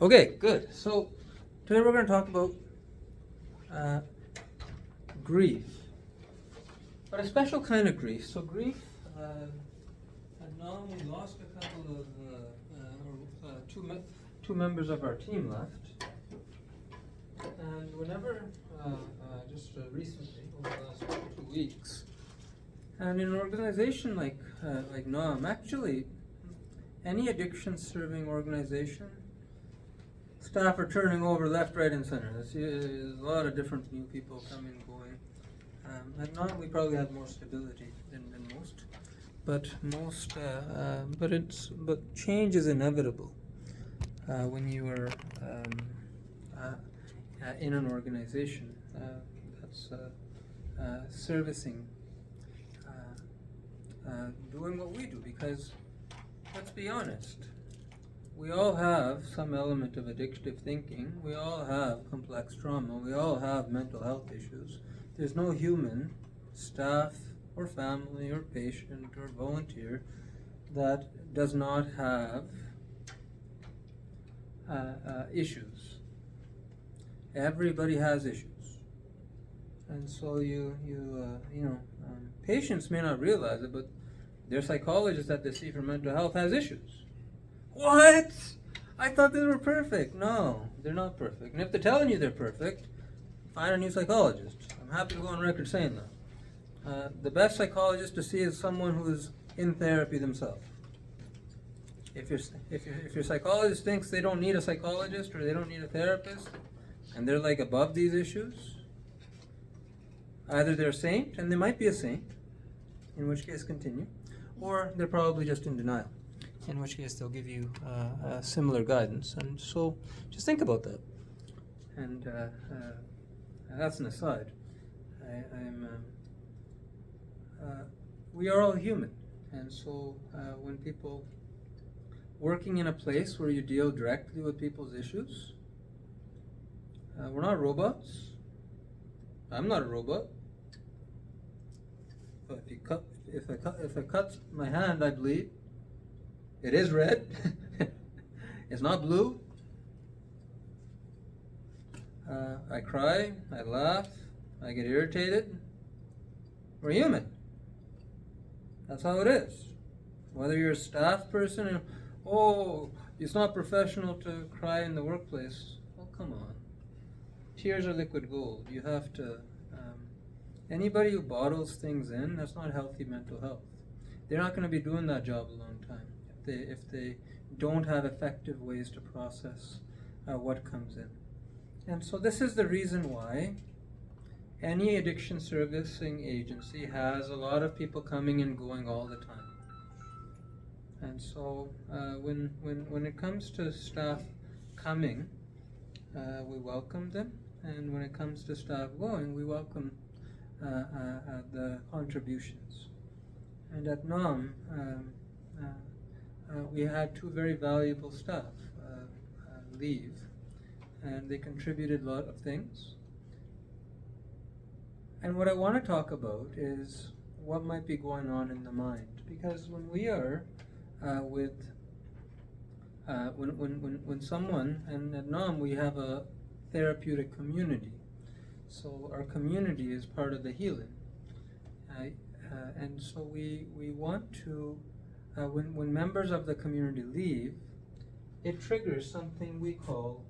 Okay, good. So today we're going to talk about uh, grief, but a special kind of grief. So grief, and now we lost a couple of two members of our team left, and whenever just recently over the last 2 weeks, and in an organization like NOM, actually any addiction-serving organization, staff are turning over left, right, and center. There's a lot of different new people coming and going. At NOM, we probably have more stability than most, but change is inevitable when you are in an organization that's servicing, doing what we do. Because let's be honest, we all have some element of addictive thinking. We all have complex trauma. We all have mental health issues. There's no human, staff or family or patient or volunteer, that does not have issues. Everybody has issues. And so patients may not realize it, but their psychologist that they see for mental health has issues. What? I thought they were perfect. No, they're not perfect. And if they're telling you they're perfect, find a new psychologist. I'm happy to go on record saying that. The best psychologist to see is someone who's in therapy themselves. If your psychologist thinks they don't need a psychologist or they don't need a therapist, and they're like above these issues, either they're a saint, and they might be a saint, in which case continue, or they're probably just in denial, in which case they'll give you similar guidance. And so just think about that. And that's an aside. We are all human, and so when people working in a place where you deal directly with people's issues, we're not robots. I'm not a robot. But if I cut my hand, I bleed. It is red. It's not blue. I cry. I laugh. I get irritated. We're human. That's how it is. Whether you're a staff person, it's not professional to cry in the workplace. Oh, come on. Tears are liquid gold. You have to. Anybody who bottles things in, that's not healthy mental health. They're not going to be doing that job a long time if they don't have effective ways to process what comes in. And so this is the reason why any addiction servicing agency has a lot of people coming and going all the time. And so when it comes to staff coming, we welcome them, and when it comes to staff going, we welcome the contributions. And at NOM, we had two very valuable staff leave, and they contributed a lot of things. And what I want to talk about is what might be going on in the mind, because when we are when someone, and at NOM we have a therapeutic community, so our community is part of the healing, and so we want to, when members of the community leave, it triggers something we call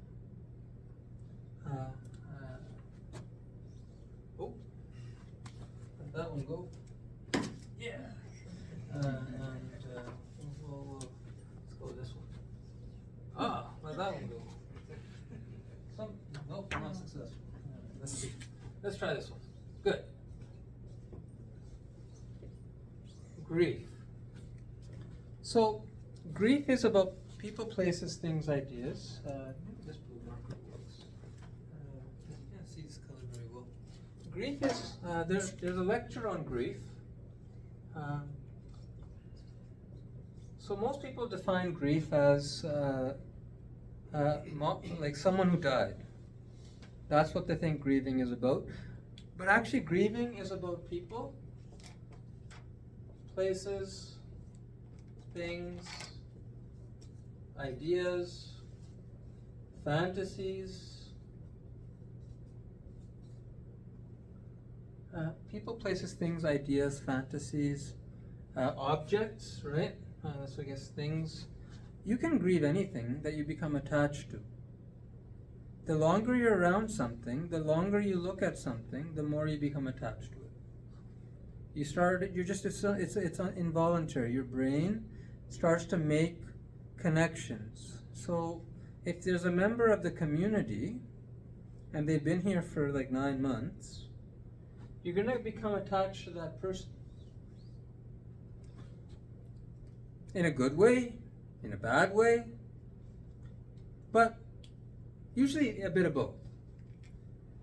let that one go. Yeah. Let's go with this one. Let that one go. Nope, not successful. Let's try this one. Good. Grief. So, grief is about people, places, things, ideas. This blue marker works. I can't see this color very well. Grief is, there's a lecture on grief. So most people define grief as like someone who died. That's what they think grieving is about. But actually grieving is about people, places, things, ideas, fantasies. People, places, things, ideas, fantasies, objects, right? So I guess things. You can grieve anything that you become attached to. The longer you're around something, the longer you look at something, the more you become attached to it. It's involuntary. Your brain starts to make connections. So if there's a member of the community and they've been here for like 9 months, you're going to become attached to that person. In a good way, in a bad way, but usually a bit of both.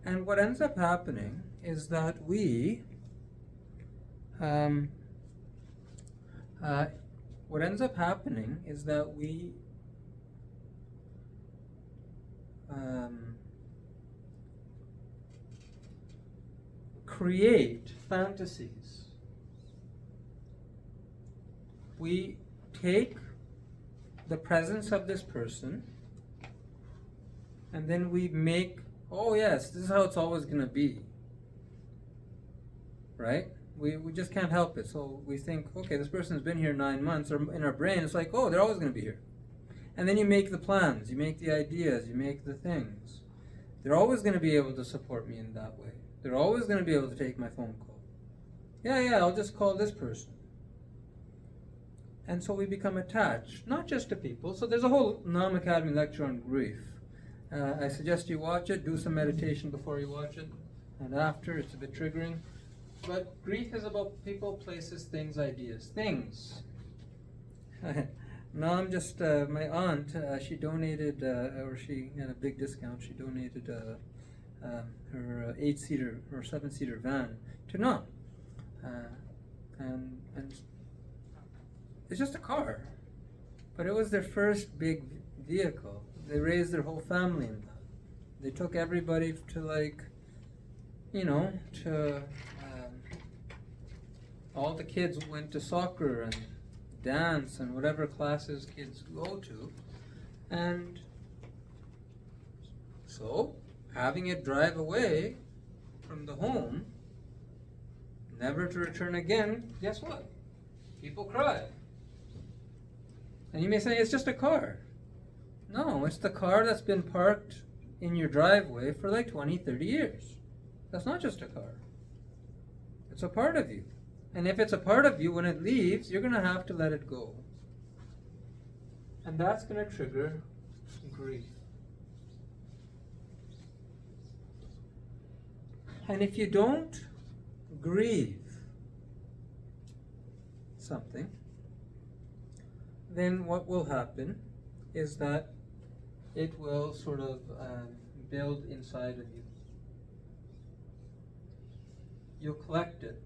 And what ends up happening is that we create fantasies. We take the presence of this person and then we make, oh yes, this is how it's always going to be. Right? We just can't help it. So we think, okay, this person's been here 9 months, or in our brain it's like, oh, they're always going to be here. And then you make the plans, you make the ideas, you make the things. They're always going to be able to support me in that way. They're always going to be able to take my phone call. Yeah, I'll just call this person. And so we become attached, not just to people. So there's a whole Nam Academy lecture on grief. I suggest you watch it, do some meditation before you watch it, and after. It's a bit triggering. But grief is about people, places, things, ideas. Things. Nam just, my aunt, she donated, or she had a big discount, she donated her 8-seater or 7-seater van to Nam. And it's just a car. But it was their first big vehicle. They raised their whole family in that. They took everybody to all the kids went to soccer and dance and whatever classes kids go to. And so, having it drive away from the home, never to return again, guess what? People cry. And you may say, it's just a car. No, it's the car that's been parked in your driveway for like 20, 30 years. That's not just a car. It's a part of you. And if it's a part of you, when it leaves, you're going to have to let it go. And that's going to trigger grief. And if you don't grieve something, then what will happen is that it will sort of build inside of you. You'll collect it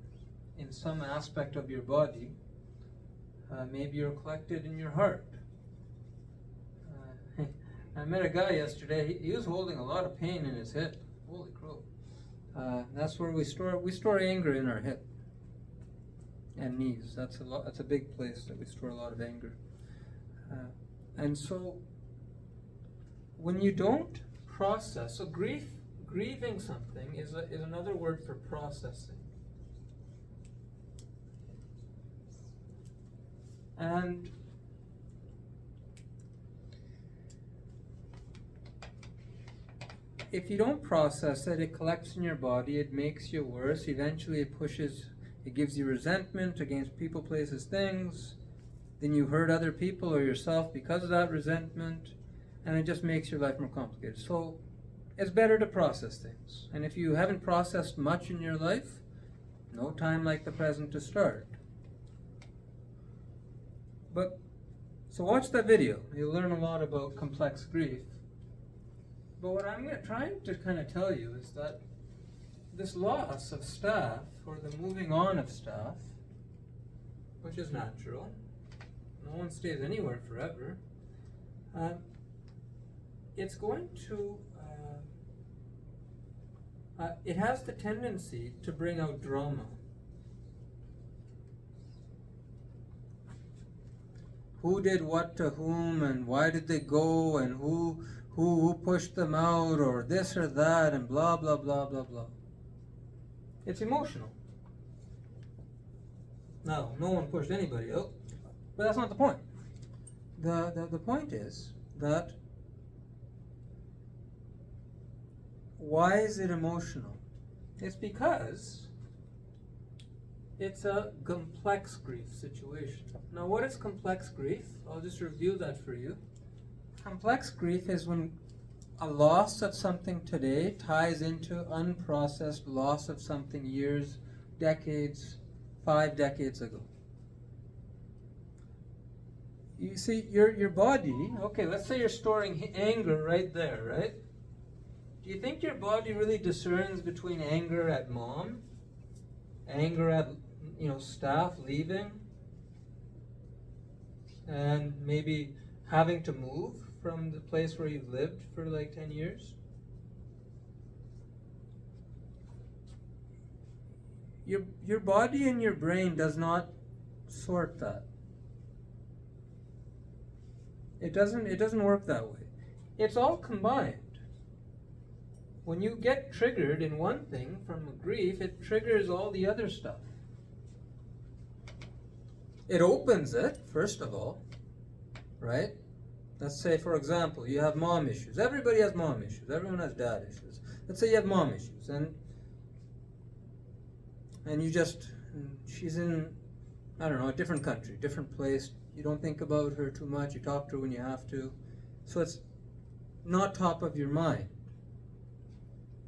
in some aspect of your body. Maybe you'll collect it in your heart. I met a guy yesterday. He was holding a lot of pain in his hip. Holy crow! That's where we store anger in our hip and knees. That's a big place that we store a lot of anger. And so, when you don't process, so grieving something is another word for processing. And if you don't process it, it collects in your body, it makes you worse. Eventually it gives you resentment against people, places, things. Then you hurt other people or yourself because of that resentment, and it just makes your life more complicated. So it's better to process things. And if you haven't processed much in your life, no time like the present to start. So watch that video. You'll learn a lot about complex grief. But what I'm trying to kind of tell you is that this loss of staff, or the moving on of staff, which is natural, no one stays anywhere forever, it's going to, it has the tendency to bring out drama. Who did what to whom, and why did they go, and who who pushed them out or this or that and blah, blah, blah, blah, blah. It's emotional. Now, no one pushed anybody out, but that's not the point. The point is that why is it emotional? It's because it's a complex grief situation. Now, what is complex grief? I'll just review that for you. Complex grief is when a loss of something today ties into unprocessed loss of something years, decades, 5 decades ago. You see, your body, okay, let's say you're storing anger right there, right? Do you think your body really discerns between anger at mom, anger at, staff leaving, and maybe having to move from the place where you've lived for like 10 years? Your body and your brain does not sort that. It doesn't work that way. It's all combined. When you get triggered in one thing from a grief, it triggers all the other stuff. It opens it, first of all, right? Let's say, for example, you have mom issues. Everybody has mom issues. Everyone has dad issues. Let's say you have mom issues, and she's in, I don't know, a different country, different place. You don't think about her too much. You talk to her when you have to. So it's not top of your mind.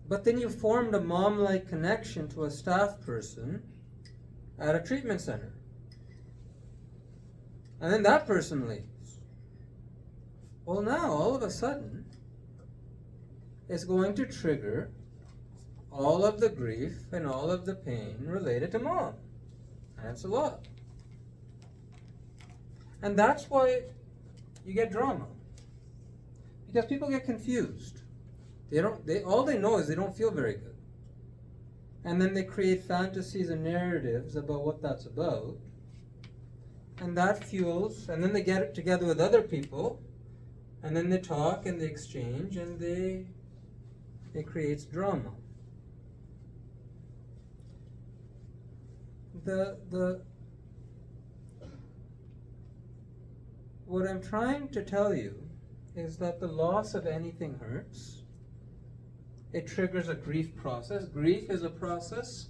But then you formed a mom-like connection to a staff person at a treatment center. And then that person leaves. Well, now, all of a sudden, it's going to trigger all of the grief and all of the pain related to mom. And it's a lot. And that's why you get drama. Because people get confused. All they know is they don't feel very good. And then they create fantasies and narratives about what that's about. And that fuels, and then they get it together with other people, and then they talk and they exchange, and it creates drama. What I'm trying to tell you is that the loss of anything hurts. It triggers a grief process. Grief is a process,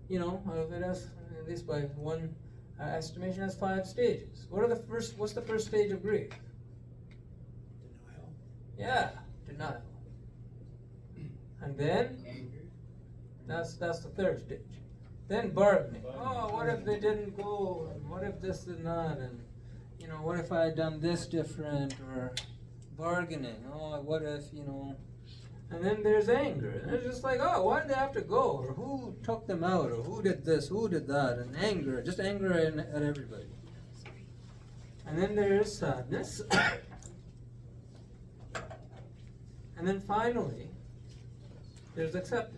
it has, at least by one estimation, has 5 stages. What's the first stage of grief? Denial. Yeah, denial. And then anger. That's the third stage. Then bargaining. Oh, what if they didn't go? And what if this and that? And what if I had done this different? Or bargaining. Oh, what if, And then there's anger. And it's just like, oh, why did they have to go? Or who took them out? Or who did this? Who did that? And anger. Just anger at everybody. And then there's sadness. And then finally, there's acceptance.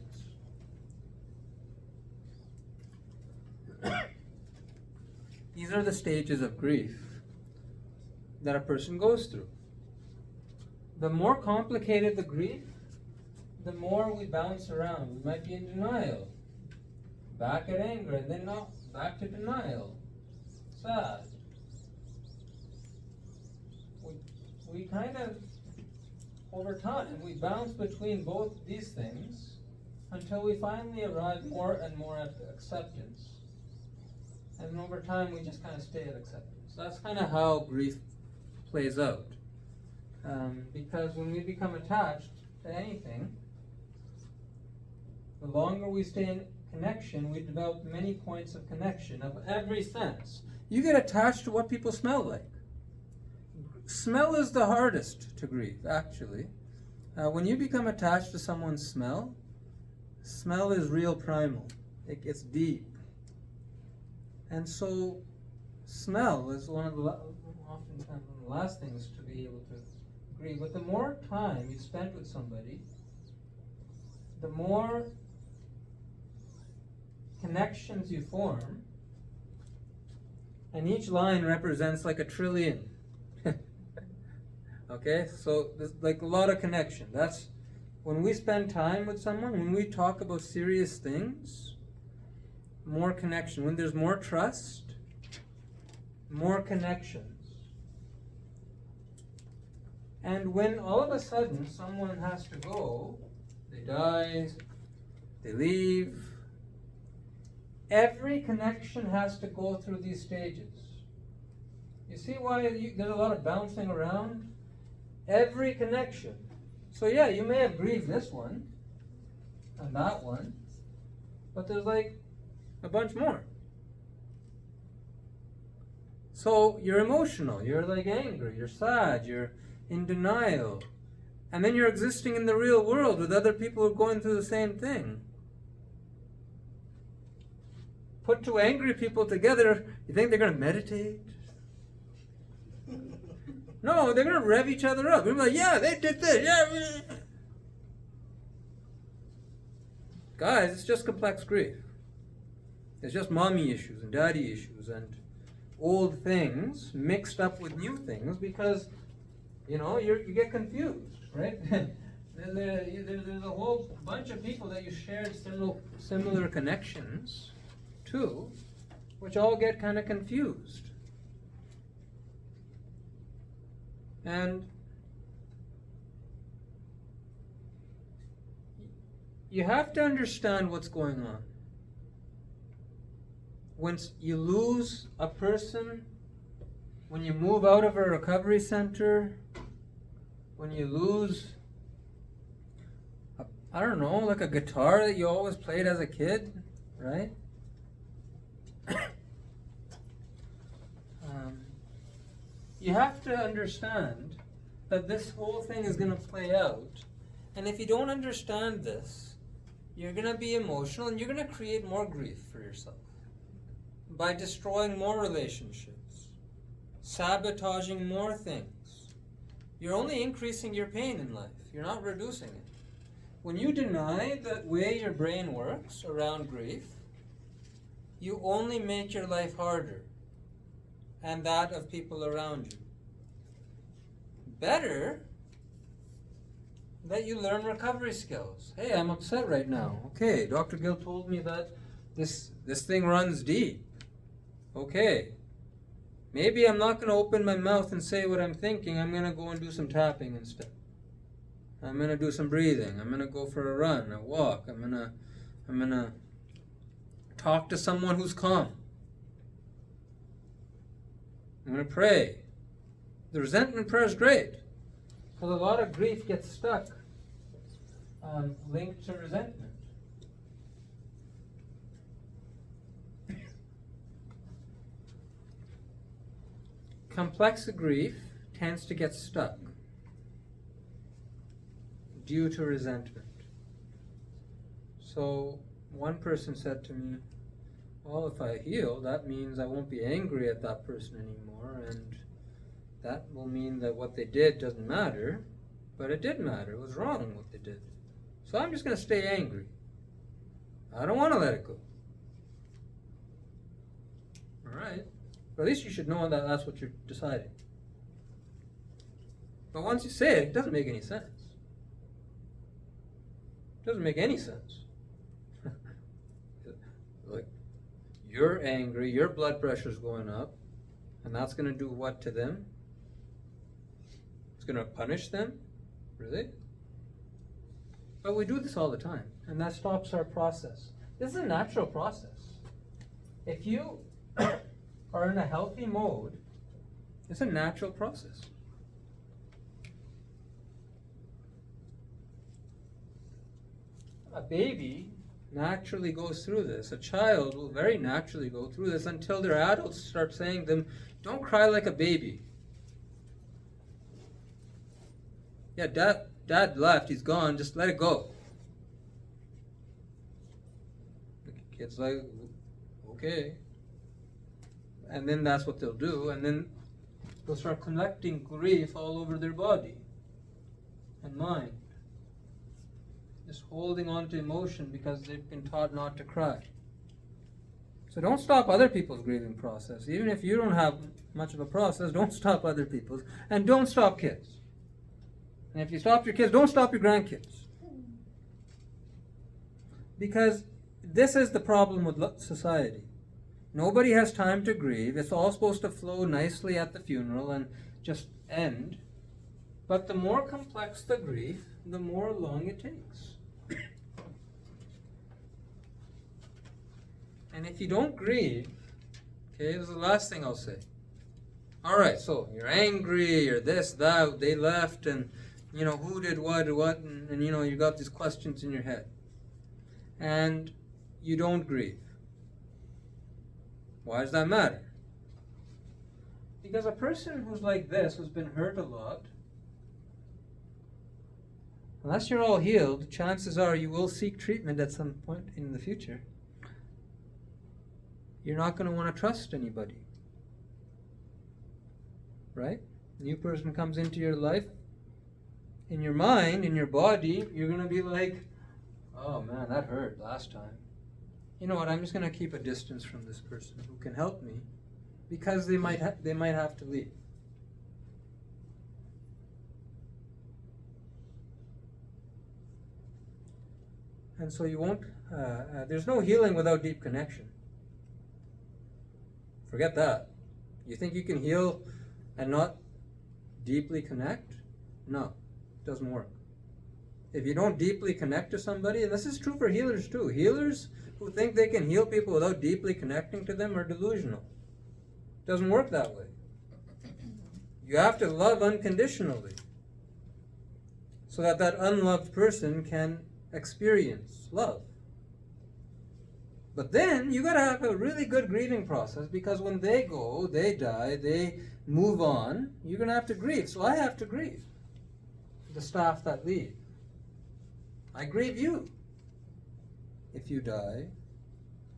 These are the stages of grief that a person goes through. The more complicated the grief, the more we bounce around. We might be in denial, back at anger, and then back to denial, sad. We kind of, over time, we bounce between both these things until we finally arrive more and more at acceptance. And over time, we just kind of stay at acceptance. That's kind of how grief plays out. Because when we become attached to anything, the longer we stay in connection, we develop many points of connection of every sense. You get attached to what people smell like. Smell is the hardest to grieve, actually. When you become attached to someone's smell is real primal. It gets deep. And so, smell is oftentimes one of the last things to be able to grieve. But the more time you spend with somebody, the more connections you form, and each line represents like 1 trillion Okay, so there's like a lot of connection. That's when we spend time with someone, when we talk about serious things, more connection. When there's more trust, more connections. And when all of a sudden someone has to go, they die, they leave, every connection has to go through these stages. You see why there's a lot of bouncing around? Every connection. So yeah, you may have grieved this one and that one, but there's like a bunch more. So you're emotional, you're like angry, you're sad, you're in denial, and then you're existing in the real world with other people who are going through the same thing. Put two angry people together, you think they're going to meditate? No, they're going to rev each other up. They're like, yeah, they did this. Yeah. Guys, it's just complex grief. It's just mommy issues and daddy issues and old things mixed up with new things because, you get confused, right? There's a whole bunch of people that you shared similar connections to, which all get kind of confused. And you have to understand what's going on. When you lose a person, when you move out of a recovery center, when you lose, like a guitar that you always played as a kid, right? You have to understand that this whole thing is going to play out. And if you don't understand this, you're going to be emotional and you're going to create more grief for yourself by destroying more relationships, sabotaging more things. You're only increasing your pain in life. You're not reducing it. When you deny the way your brain works around grief, you only make your life harder and that of people around you. Better that you learn recovery skills. Hey, I'm upset right now. Okay, Dr. Gill told me that this thing runs deep. Okay, maybe I'm not going to open my mouth and say what I'm thinking. I'm going to go and do some tapping instead. I'm going to do some breathing. I'm going to go for a run, a walk. I'm going to talk to someone who's calm. I'm going to pray. The resentment prayer is great because a lot of grief gets stuck linked to resentment. Complex grief tends to get stuck due to resentment. So one person said to me, well, if I heal, that means I won't be angry at that person anymore, and that will mean that what they did doesn't matter, but it did matter. It was wrong what they did. So I'm just going to stay angry. I don't want to let it go. All right. But at least you should know that that's what you're deciding. But once you say it, it doesn't make any sense. It doesn't make any sense. Like, you're angry, your blood pressure's going up, and that's going to do what to them? It's going to punish them? Really? But we do this all the time, and that stops our process. This is a natural process. If you are in a healthy mode, it's a natural process. A baby naturally goes through this. A child will very naturally go through this until their adults start saying to them, don't cry like a baby. Yeah, dad left, he's gone, just let it go. The kid's like, okay. And then that's what they'll do, and then they'll start collecting grief all over their body and mind. Just holding on to emotion because they've been taught not to cry. So don't stop other people's grieving process. Even if you don't have much of a process, don't stop other people's. And don't stop kids. And if you stop your kids, don't stop your grandkids. Because this is the problem with society. Nobody has time to grieve. It's all supposed to flow nicely at the funeral and just end. But the more complex the grief, the more long it takes. And if you don't grieve, okay, this is the last thing I'll say. All right, so you're angry, you're this, that, they left, and, who did what, and you got these questions in your head. And you don't grieve. Why does that matter? Because a person who's like this, who's been hurt a lot, unless you're all healed, chances are you will seek treatment at some point in the future. You're not going to want to trust anybody. Right? New person comes into your life. In your mind, in your body, you're going to be like, oh man, that hurt last time. You know what, I'm just going to keep a distance from this person who can help me, because they might have to leave. And so you won't, there's no healing without deep connection. Forget that. You think you can heal and not deeply connect? No, it doesn't work. If you don't deeply connect to somebody, and this is true for healers too, healers who think they can heal people without deeply connecting to them are delusional. It doesn't work that way. You have to love unconditionally so that that unloved person can experience love. But then you got to have a really good grieving process, because when they go, they die, they move on, you're going to have to grieve. So I have to grieve the staff that leave. I grieve you if you die,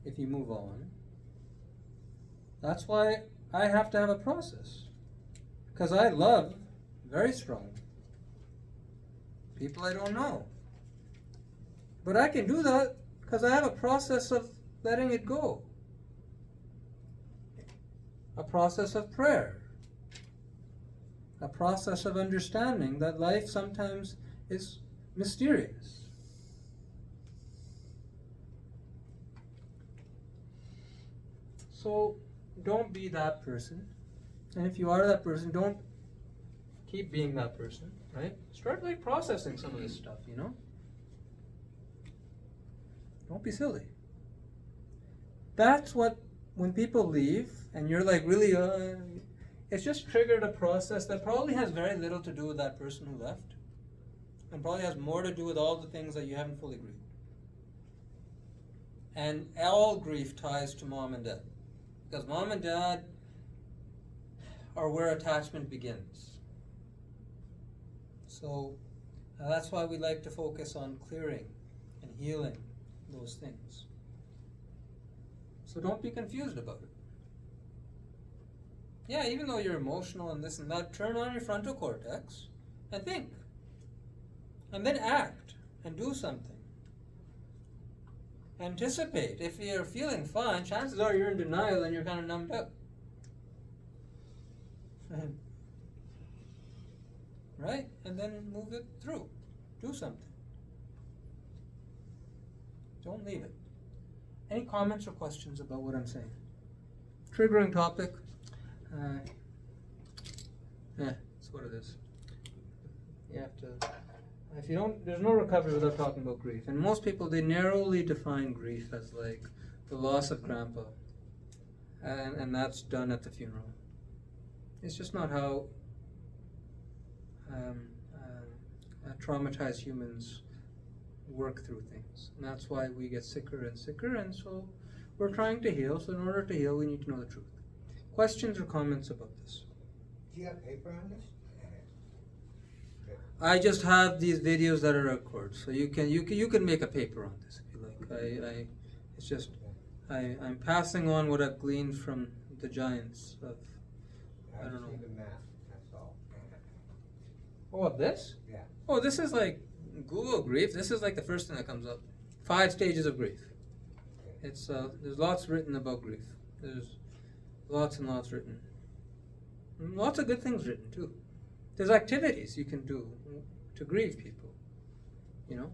if you move on. That's why I have to have a process, because I love very strongly people I don't know. But I can do that because I have a process of letting it go. A process of prayer. A process of understanding that life sometimes is mysterious. So don't be that person. And if you are that person, don't keep being that person, right? Start processing some of this stuff, Don't be silly. That's what, when people leave, and you're really, it's just triggered a process that probably has very little to do with that person who left, and probably has more to do with all the things that you haven't fully grieved. And all grief ties to mom and dad, because mom and dad are where attachment begins. So that's why we like to focus on clearing and healing those things. So don't be confused about it. Yeah, even though you're emotional and this and that, turn on your frontal cortex and think. And then act and do something. Anticipate. If you're feeling fine, chances are you're in denial and you're kind of numbed up. Right? And then move it through. Do something. Don't leave it. Any comments or questions about what I'm saying? Triggering topic. That's what it is. You have to, if you don't, there's no recovery without talking about grief. And most people, they narrowly define grief as the loss of grandpa. And that's done at the funeral. It's just not how traumatized humans work through things. And that's why we get sicker and sicker, and so we're trying to heal. So in order to heal, we need to know the truth. Questions or comments about this? Do you have paper on this? I just have these videos that are recorded, so you can make a paper on this if you like. It's just I'm passing on what I've gleaned from the giants of I don't know. The map, that's all. Oh, this? Yeah. Oh, this is Google grief. This is the first thing that comes up. 5 stages of grief. It's there's lots written about grief. There's lots and lots written. And lots of good things written too. There's activities you can do to grieve people, you know.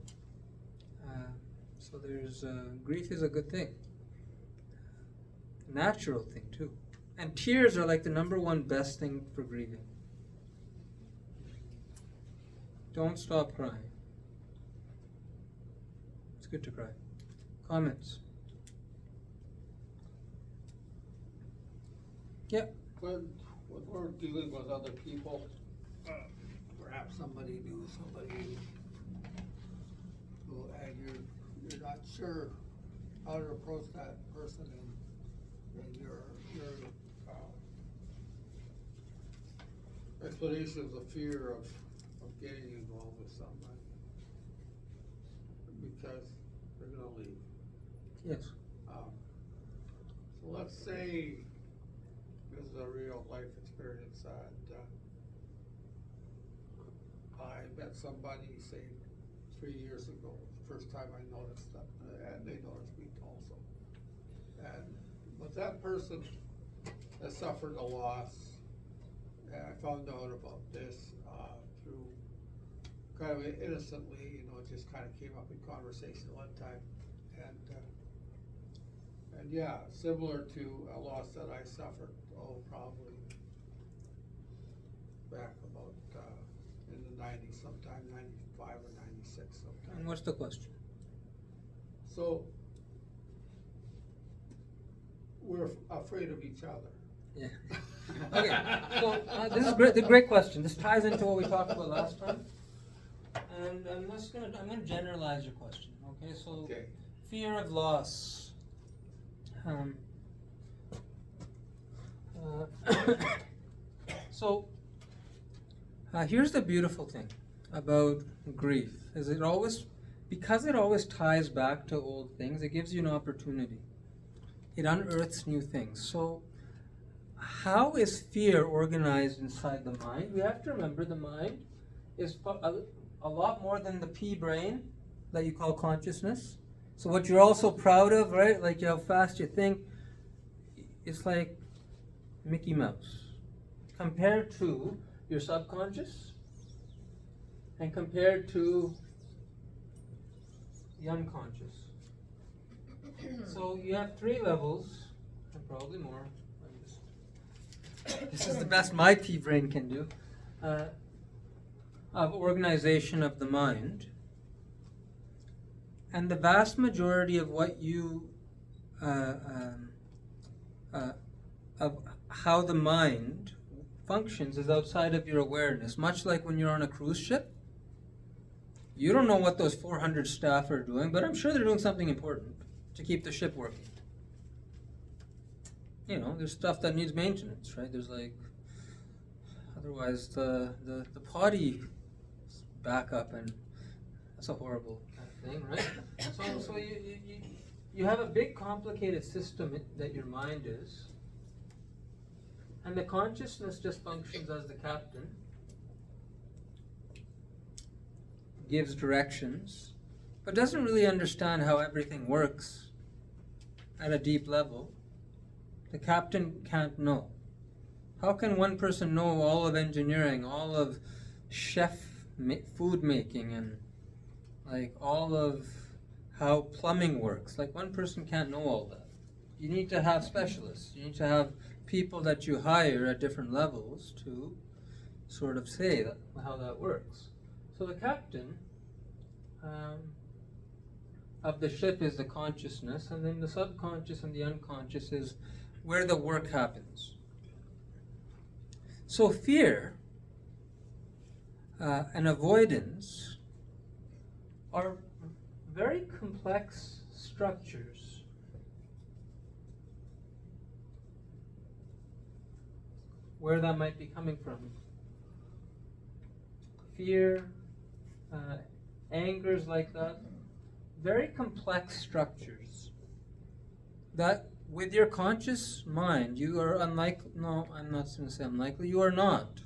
So there's grief is a good thing, natural thing too, and tears are like the number one best thing for grieving. Don't stop crying. It's good to cry. Comments? Yeah. When we're dealing with other people, perhaps somebody knew somebody who, and you're not sure how to approach that person, and your explanations of fear of getting involved with somebody because they're gonna leave. Yes. So let's say this is a real life experience, and I met somebody, say, 3 years ago, first time I noticed them, and they noticed me also. But that person has suffered a loss, and I found out about this through kind of innocently, it just kind of came up in conversation one time, and yeah, similar to a loss that I suffered, probably back about in the 90s, sometime 95 or 96 sometime. And what's the question? So, we're afraid of each other. Yeah. Okay. So this is great. The great question. This ties into what we talked about last time. And I'm gonna generalize your question. Okay. So Okay. fear of loss. So here's the beautiful thing about grief: is because it always ties back to old things. It gives you an opportunity. It unearths new things. So how is fear organized inside the mind? We have to remember the mind is a lot more than the pea brain that you call consciousness. So what you're also proud of, right? Like how fast you think, it's like Mickey Mouse. Compared to your subconscious and compared to the unconscious. So you have 3 levels, and probably more. This is the best my pea brain can do, of organization of the mind. And the vast majority of what you, of how the mind functions is outside of your awareness. Much like when you're on a cruise ship, you don't know what those 400 staff are doing, but I'm sure they're doing something important to keep the ship working. There's stuff that needs maintenance, right? There's otherwise the potty back up, and that's a horrible kind of thing, right? So you have a big complicated system that your mind is, and the consciousness just functions as the captain, gives directions, but doesn't really understand how everything works at a deep level. The captain can't know. How can one person know all of engineering, all of food making, and all of how plumbing works? One person can't know all that. You need to have specialists. You need to have people that you hire at different levels to sort of say how that works. So the captain of the ship is the consciousness, and then the subconscious and the unconscious is where the work happens. So fear and avoidance are very complex structures. Where that might be coming from. Fear, angers like that, very complex structures that with your conscious mind, you are I'm not going to say unlikely, you are not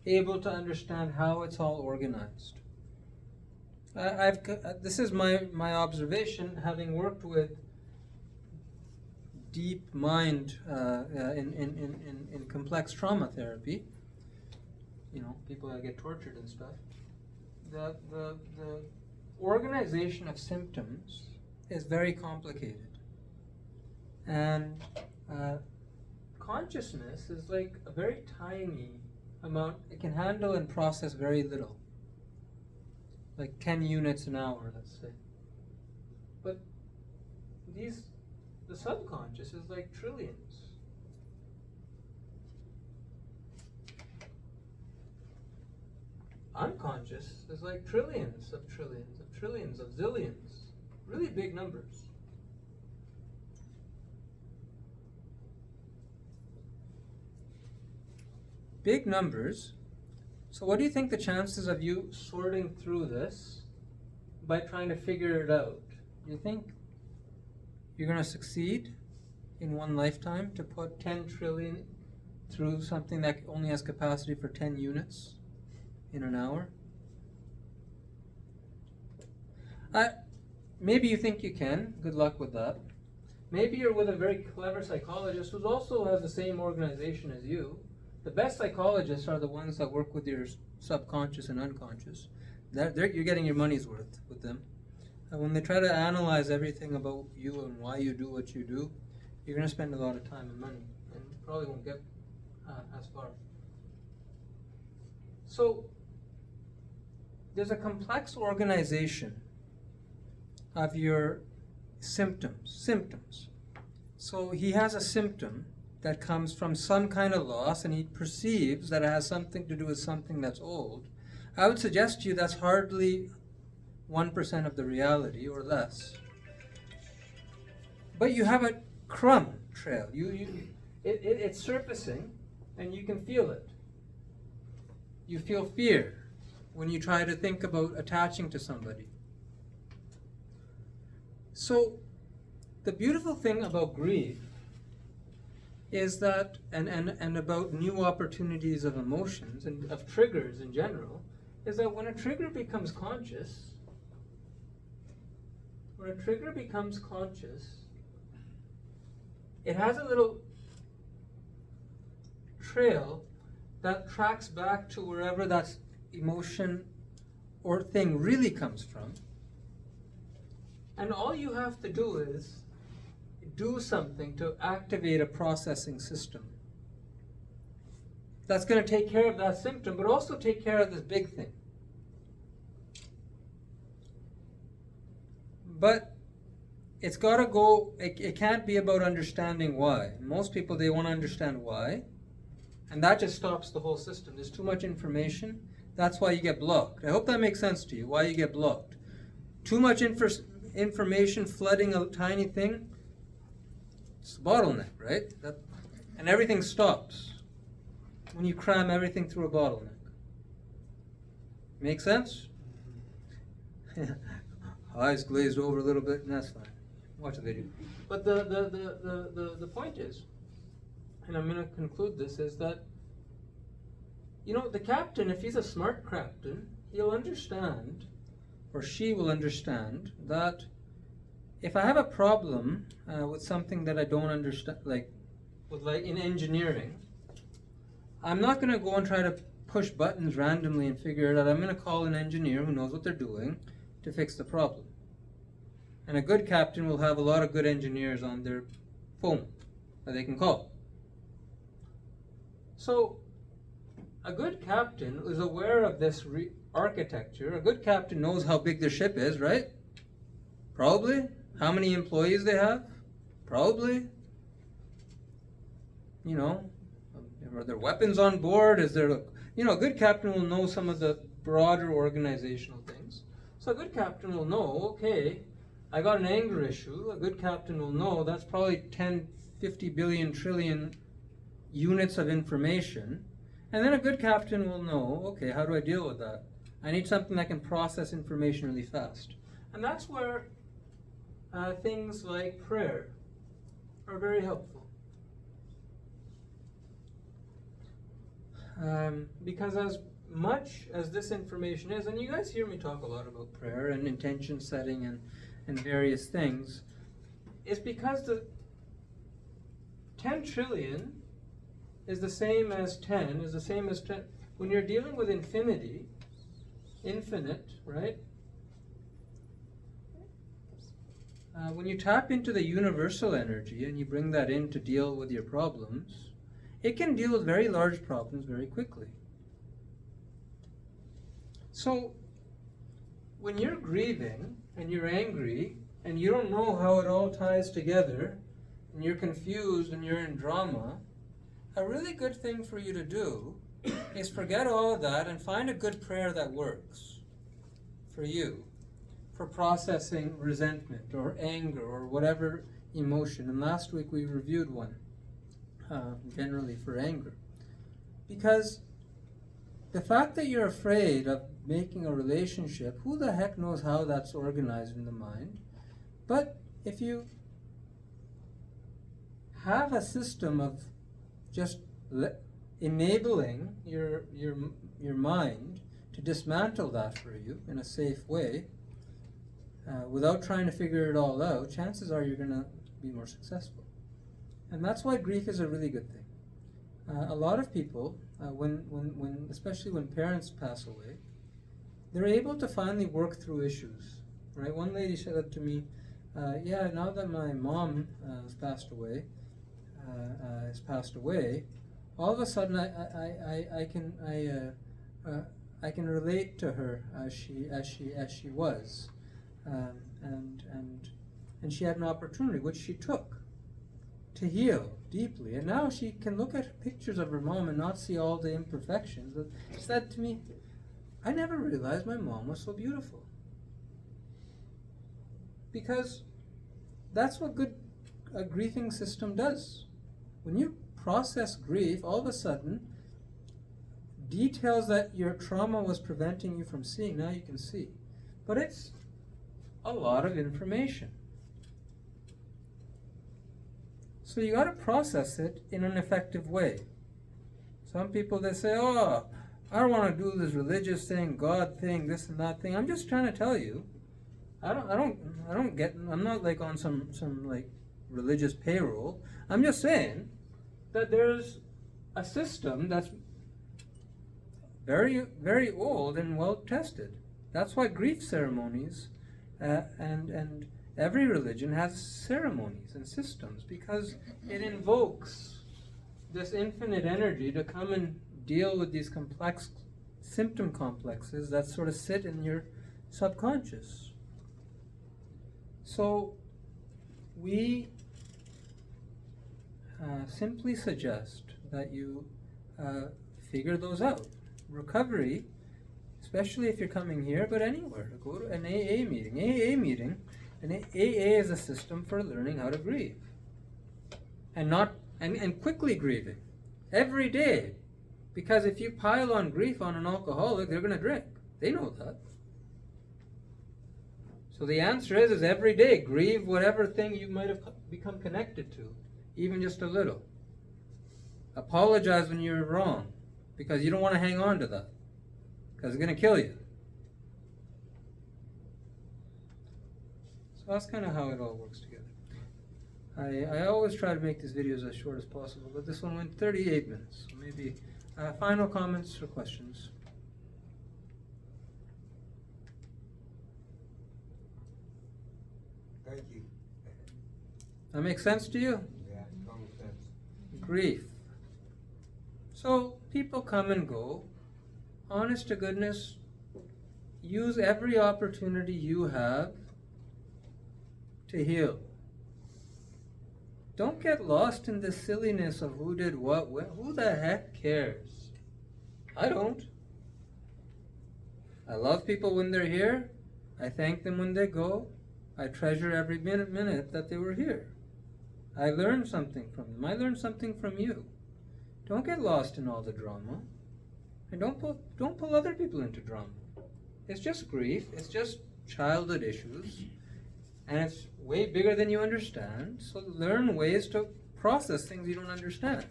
able to understand how it's all organized. This is my observation, having worked with deep mind in complex trauma therapy, people that get tortured and stuff. the organization of symptoms is very complicated. And consciousness is like a very tiny amount. It can handle and process very little. Like 10 units an hour, let's say. But the subconscious is like trillions. Unconscious is like trillions of trillions of trillions of zillions. Really big numbers. Big numbers. So what do you think the chances of you sorting through this by trying to figure it out? Do you think you're going to succeed in one lifetime to put 10 trillion through something that only has capacity for 10 units in an hour? Maybe you think you can. Good luck with that. Maybe you're with a very clever psychologist who also has the same organization as you. The best psychologists are the ones that work with your subconscious and unconscious. You're getting your money's worth with them. And when they try to analyze everything about you and why you do what you do, you're going to spend a lot of time and money, and probably won't get as far. So there's a complex organization of your symptoms. So he has a symptom that comes from some kind of loss, and he perceives that it has something to do with something that's old. I would suggest to you that's hardly 1% of the reality or less. But you have a crumb trail. It's surfacing, and you can feel it. You feel fear when you try to think about attaching to somebody. So the beautiful thing about grief is that, and about new opportunities of emotions and of triggers in general, is that when a trigger becomes conscious, it has a little trail that tracks back to wherever that emotion or thing really comes from. And all you have to do is do something to activate a processing system that's going to take care of that symptom, but also take care of this big thing. But it's got to go, it can't be about understanding why. Most people, they want to understand why, and that just stops the whole system. There's too much information. That's why you get blocked. I hope that makes sense to you, why you get blocked. Too much information flooding a tiny thing, it's a bottleneck, right? And everything stops when you cram everything through a bottleneck. Make sense? Eyes glazed over a little bit, and that's fine. Watch what they do. But the point is, and I'm going to conclude this, is that, you know, the captain, if he's a smart captain, he'll understand, or she will understand, that if I have a problem with something that I don't understand, like in engineering, I'm not going to go and try to push buttons randomly and figure it out. I'm going to call an engineer who knows what they're doing to fix the problem. And a good captain will have a lot of good engineers on their phone that they can call. So a good captain is aware of this architecture. A good captain knows how big their ship is, right? Probably. How many employees they have? Probably. You know, are there weapons on board? Is there, a good captain will know some of the broader organizational things. So a good captain will know, okay, I got an anger issue. A good captain will know that's probably 10, 50 billion, trillion units of information. And then a good captain will know, okay, how do I deal with that? I need something that can process information really fast. And that's where things like prayer are very helpful. Because as much as this information is, and you guys hear me talk a lot about prayer and intention setting and various things, it's because the 10 trillion is the same as 10, is the same as 10. When you're dealing with infinity, infinite, right? When you tap into the universal energy and you bring that in to deal with your problems, it can deal with very large problems very quickly. So, when you're grieving and you're angry and you don't know how it all ties together, and you're confused and you're in drama, a really good thing for you to do is forget all of that and find a good prayer that works for you, for processing resentment or anger or whatever emotion. And last week we reviewed one, generally for anger. Because the fact that you're afraid of making a relationship, who the heck knows how that's organized in the mind? But if you have a system of just enabling your mind to dismantle that for you in a safe way, without trying to figure it all out, chances are you're going to be more successful. And that's why grief is a really good thing. A lot of people, especially when parents pass away, they're able to finally work through issues. Right? One lady said to me, "Yeah, now that my mom has passed away, all of a sudden I can relate to her as she was, and she had an opportunity which she took to heal deeply, and now she can look at pictures of her mom and not see all the imperfections." She said to me, "I never realized my mom was so beautiful." Because that's what a grieving system does. When you process grief, all of a sudden, details that your trauma was preventing you from seeing, now you can see. But it's a lot of information. So you got to process it in an effective way. Some people, they say, "Oh, I don't want to do this religious thing, God thing, this and that thing." I'm just trying to tell you, I'm not like on some like religious payroll. I'm just saying that there's a system that's very, very old and well tested. That's why grief ceremonies and every religion has ceremonies and systems, because it invokes this infinite energy to come and deal with these complex symptom complexes that sort of sit in your subconscious. So we simply suggest that you figure those out. Recovery, especially if you're coming here, but anywhere, to go to an AA meeting. An AA is a system for learning how to grieve, and quickly grieving every day. Because if you pile on grief on an alcoholic, they're going to drink. They know that. So the answer is every day, grieve whatever thing you might have become connected to, even just a little. Apologize when you're wrong, because you don't want to hang on to that, because it's going to kill you. So that's kind of how it all works together. I always try to make these videos as short as possible, but this one went 38 minutes. So maybe final comments or questions? Thank you. That makes sense to you? Yeah, common sense. Grief. So people come and go. Honest to goodness, use every opportunity you have to heal. Don't get lost in the silliness of who did what, when. Who the heck cares? I don't. I love people when they're here. I thank them when they go. I treasure every minute that they were here. I learned something from them. I learned something from you. Don't get lost in all the drama. And don't pull other people into drama. It's just grief. It's just childhood issues. And it's way bigger than you understand. So learn ways to process things you don't understand.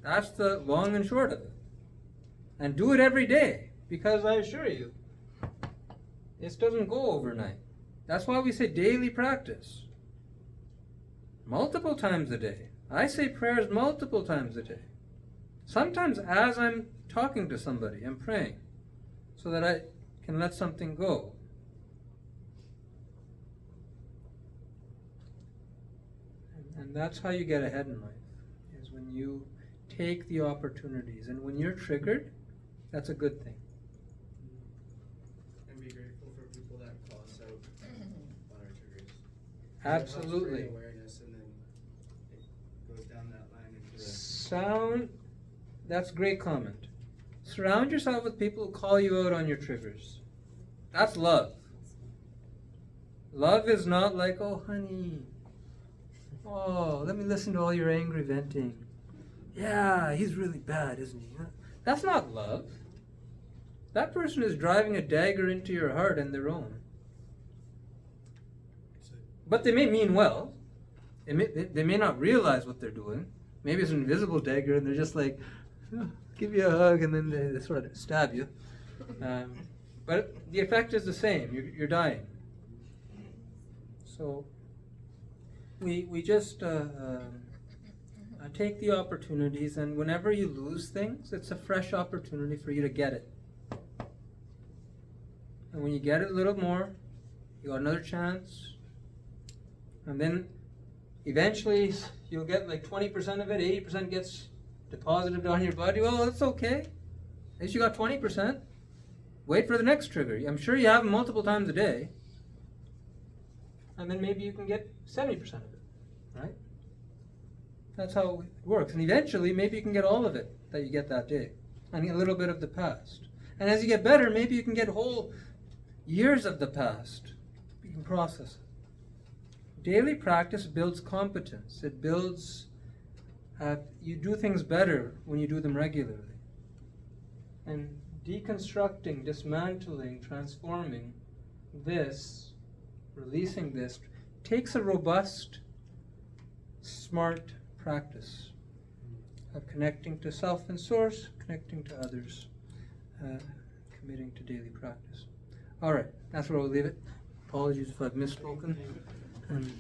That's the long and short of it. And do it every day. Because I assure you, this doesn't go overnight. That's why we say daily practice. Multiple times a day. I say prayers multiple times a day. Sometimes as I'm talking to somebody, I'm praying, so that I can let something go. And that's how you get ahead in life, is when you take the opportunities. And when you're triggered, that's a good thing. And be grateful for people that call us out on our triggers. Absolutely. It helps create awareness, and then it goes down that line into the That's a great comment. Surround yourself with people who call you out on your triggers. That's love. Love is not like, oh honey, oh, let me listen to all your angry venting. Yeah, he's really bad, isn't he? That's not love. That person is driving a dagger into your heart and their own. But they may mean well. They may not realize what they're doing. Maybe it's an invisible dagger and they're just like, "Oh, give you a hug," and then they sort of stab you. But the effect is the same. You're dying. So we just take the opportunities, and whenever you lose things, it's a fresh opportunity for you to get it. And when you get it a little more, you got another chance. And then eventually you'll get like 20% of it, 80% gets deposited on your body. Well, that's okay. At least you got 20%. Wait for the next trigger. I'm sure you have them multiple times a day. And then maybe you can get 70% of it, right? That's how it works. And eventually, maybe you can get all of it that you get that day. And a little bit of the past. And as you get better, maybe you can get whole years of the past. You can process it. Daily practice builds competence. It builds, you do things better when you do them regularly. And deconstructing, dismantling, transforming this, releasing this, takes a robust, smart practice of connecting to self and source, connecting to others, committing to daily practice. All right, that's where we'll leave it. Apologies if I've misspoken. And